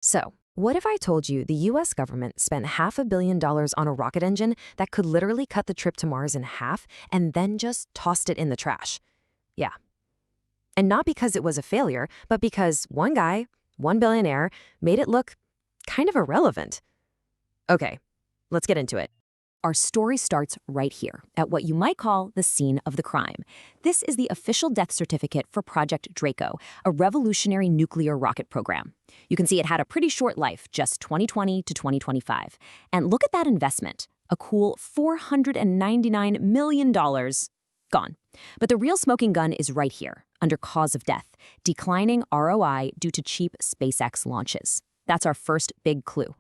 So, what if I told you the US government spent $500 million on a rocket engine that could literally cut the trip to Mars in half and then just tossed it in the trash? Yeah. And not because it was a failure, but because one guy, one billionaire, made it look kind of irrelevant. Okay, let's get into it. Our story starts right here, at what you might call the scene of the crime. This is the official death certificate for Project DRACO, a revolutionary nuclear rocket program. You can see it had a pretty short life, just 2020 to 2025. And look at that investment, a cool $499 million gone. But the real smoking gun is right here, under cause of death, declining ROI due to cheap SpaceX launches. That's our first big clue.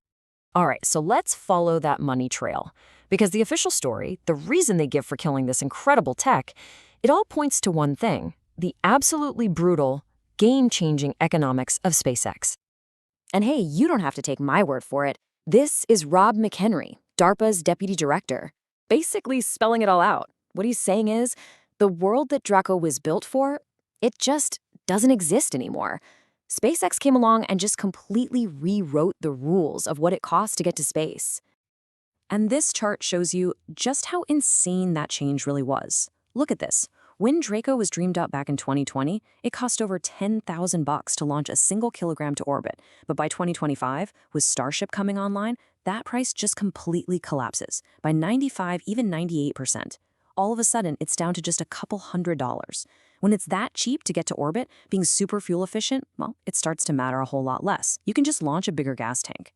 All right, so let's follow that money trail. Because the official story, the reason they give for killing this incredible tech, it all points to one thing: the absolutely brutal, game-changing economics of SpaceX. And hey, you don't have to take my word for it. This is Rob McHenry, DARPA's deputy director, basically spelling it all out. What he's saying is, the world that DRACO was built for, it just doesn't exist anymore. SpaceX came along and just completely rewrote the rules of what it costs to get to space. And this chart shows you just how insane that change really was. Look at this. When DRACO was dreamed up back in 2020, it cost over $10,000 to launch a single kilogram to orbit. But by 2025, with Starship coming online, that price just completely collapses by 95, even 98%. All of a sudden, it's down to just a couple $100s. When it's that cheap to get to orbit, being super fuel efficient, well, it starts to matter a whole lot less. You can just launch a bigger gas tank.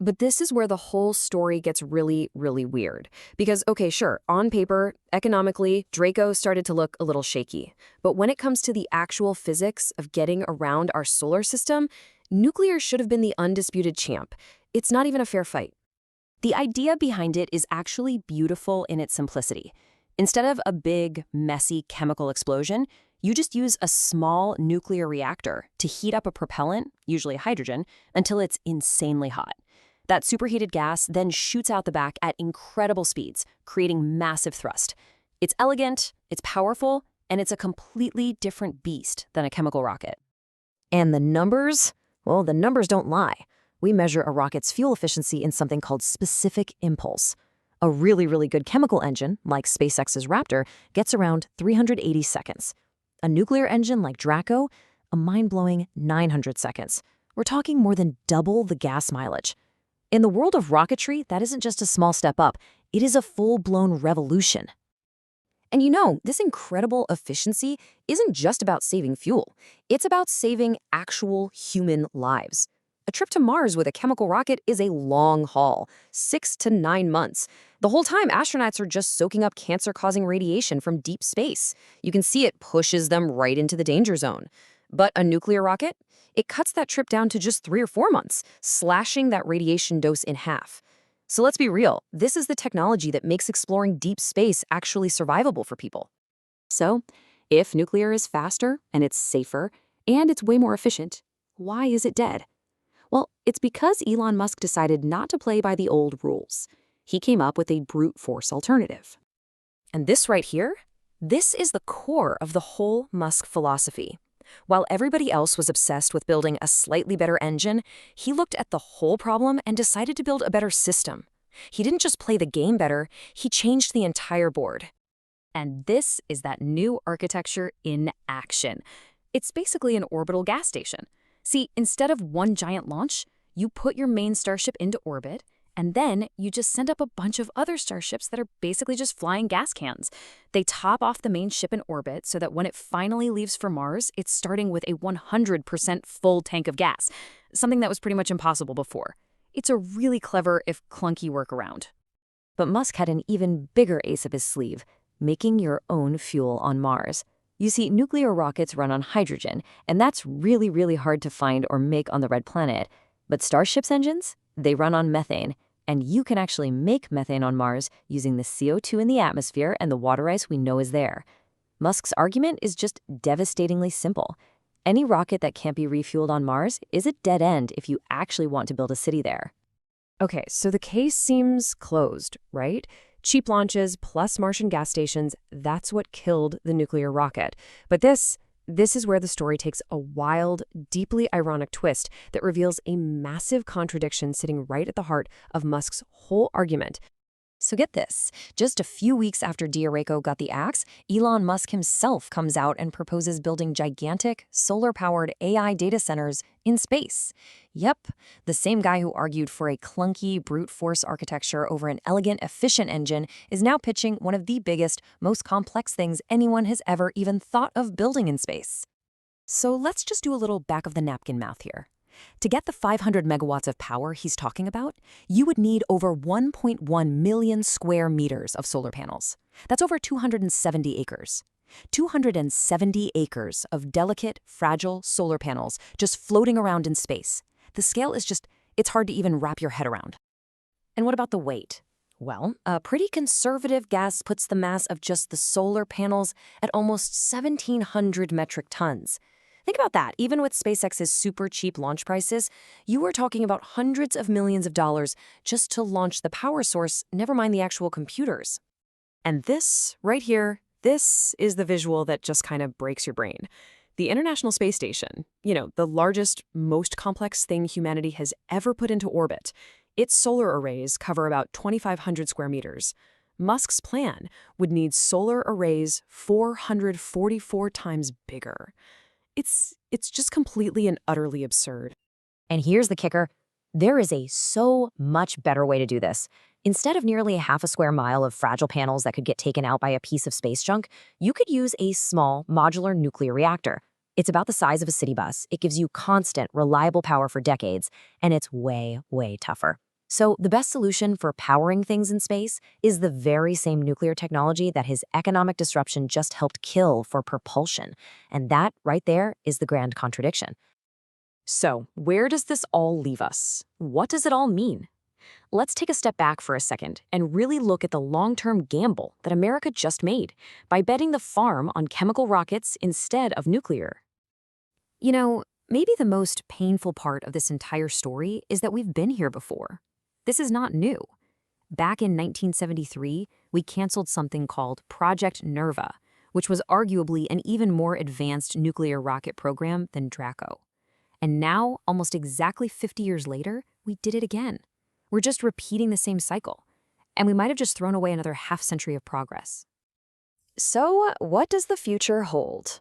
But this is where the whole story gets really, really weird. Because, okay, sure, on paper, economically, DRACO started to look a little shaky. But when it comes to the actual physics of getting around our solar system, nuclear should have been the undisputed champ. It's not even a fair fight. The idea behind it is actually beautiful in its simplicity. Instead of a big, messy chemical explosion, you just use a small nuclear reactor to heat up a propellant, usually hydrogen, until it's insanely hot. That superheated gas then shoots out the back at incredible speeds, creating massive thrust. It's elegant, it's powerful, and it's a completely different beast than a chemical rocket. And the numbers? Well, the numbers don't lie. We measure a rocket's fuel efficiency in something called specific impulse. A really, really good chemical engine, like SpaceX's Raptor, gets around 380 seconds. A nuclear engine like DRACO, a mind-blowing 900 seconds. We're talking more than double the gas mileage. In the world of rocketry, that isn't just a small step up. It is a full-blown revolution. And you know, this incredible efficiency isn't just about saving fuel. It's about saving actual human lives. A trip to Mars with a chemical rocket is a long haul, 6 to 9 months. The whole time, astronauts are just soaking up cancer-causing radiation from deep space. You can see it pushes them right into the danger zone. But a nuclear rocket? It cuts that trip down to just 3 or 4 months, slashing that radiation dose in half. So let's be real, this is the technology that makes exploring deep space actually survivable for people. So, if nuclear is faster, and it's safer, and it's way more efficient, why is it dead? Well, it's because Elon Musk decided not to play by the old rules. He came up with a brute force alternative. And this right here, this is the core of the whole Musk philosophy. While everybody else was obsessed with building a slightly better engine, he looked at the whole problem and decided to build a better system. He didn't just play the game better, he changed the entire board. And this is that new architecture in action. It's basically an orbital gas station. See, instead of one giant launch, you put your main Starship into orbit, and then you just send up a bunch of other Starships that are basically just flying gas cans. They top off the main ship in orbit so that when it finally leaves for Mars, it's starting with a 100% full tank of gas, something that was pretty much impossible before. It's a really clever, if clunky, workaround. But Musk had an even bigger ace up his sleeve: making your own fuel on Mars. You see, nuclear rockets run on hydrogen, and that's really, really hard to find or make on the red planet. But Starship's engines, they run on methane. And you can actually make methane on Mars using the CO2 in the atmosphere and the water ice we know is there. Musk's argument is just devastatingly simple. Any rocket that can't be refueled on Mars is a dead end if you actually want to build a city there. Okay, so the case seems closed, right? Cheap launches plus Martian gas stations, that's what killed the nuclear rocket. But this This is where the story takes a wild, deeply ironic twist that reveals a massive contradiction sitting right at the heart of Musk's whole argument. So get this, just a few weeks after DRACO got the axe, Elon Musk himself comes out and proposes building gigantic, solar-powered AI data centers in space. Yep, the same guy who argued for a clunky, brute force architecture over an elegant, efficient engine is now pitching one of the biggest, most complex things anyone has ever even thought of building in space. So let's just do a little back-of-the-napkin math here. To get the 500 megawatts of power he's talking about, you would need over 1.1 million square meters of solar panels. That's over 270 acres. 270 acres of delicate, fragile solar panels just floating around in space. The scale is it's hard to even wrap your head around. And what about the weight? Well, a pretty conservative guess puts the mass of just the solar panels at almost 1,700 metric tons. Think about that. Even with SpaceX's super cheap launch prices, you are talking about hundreds of millions of dollars just to launch the power source, never mind the actual computers. And this, right here, this is the visual that just kind of breaks your brain. The International Space Station, the largest, most complex thing humanity has ever put into orbit. Its solar arrays cover about 2,500 square meters. Musk's plan would need solar arrays 444 times bigger. It's just completely and utterly absurd. And here's the kicker. There is a so much better way to do this. Instead of nearly half a square mile of fragile panels that could get taken out by a piece of space junk, you could use a small, modular nuclear reactor. It's about the size of a city bus. It gives you constant, reliable power for decades, and it's way, way tougher. So the best solution for powering things in space is the very same nuclear technology that his economic disruption just helped kill for propulsion. And that, right there, is the grand contradiction. So, where does this all leave us? What does it all mean? Let's take a step back for a second and really look at the long-term gamble that America just made by betting the farm on chemical rockets instead of nuclear. Maybe the most painful part of this entire story is that we've been here before. This is not new. Back in 1973, we canceled something called Project Nerva, which was arguably an even more advanced nuclear rocket program than DRACO. And now, almost exactly 50 years later, we did it again. We're just repeating the same cycle. And we might have just thrown away another half-century of progress. So, what does the future hold?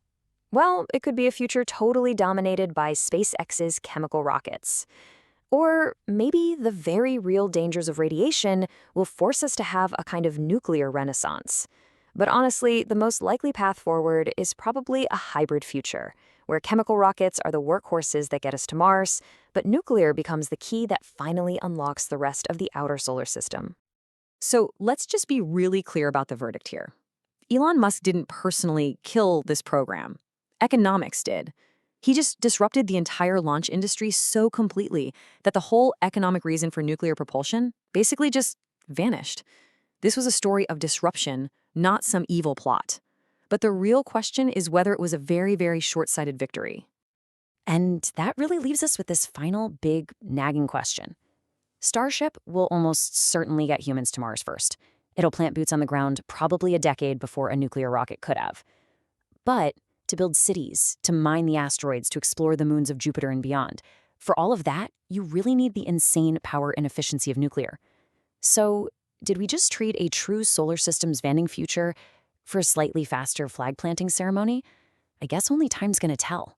Well, it could be a future totally dominated by SpaceX's chemical rockets. Or maybe the very real dangers of radiation will force us to have a kind of nuclear renaissance. But honestly, the most likely path forward is probably a hybrid future, where chemical rockets are the workhorses that get us to Mars, but nuclear becomes the key that finally unlocks the rest of the outer solar system. So let's just be really clear about the verdict here. Elon Musk didn't personally kill this program. Economics did. He just disrupted the entire launch industry so completely that the whole economic reason for nuclear propulsion basically just vanished. This was a story of disruption, not some evil plot. But the real question is whether it was a very, very short-sighted victory. And that really leaves us with this final big nagging question. Starship will almost certainly get humans to Mars first. It'll plant boots on the ground probably a decade before a nuclear rocket could have. But to build cities, to mine the asteroids, to explore the moons of Jupiter and beyond. For all of that, you really need the insane power and efficiency of nuclear. So, did we just trade a true solar system's vanning future for a slightly faster flag planting ceremony? I guess only time's gonna tell.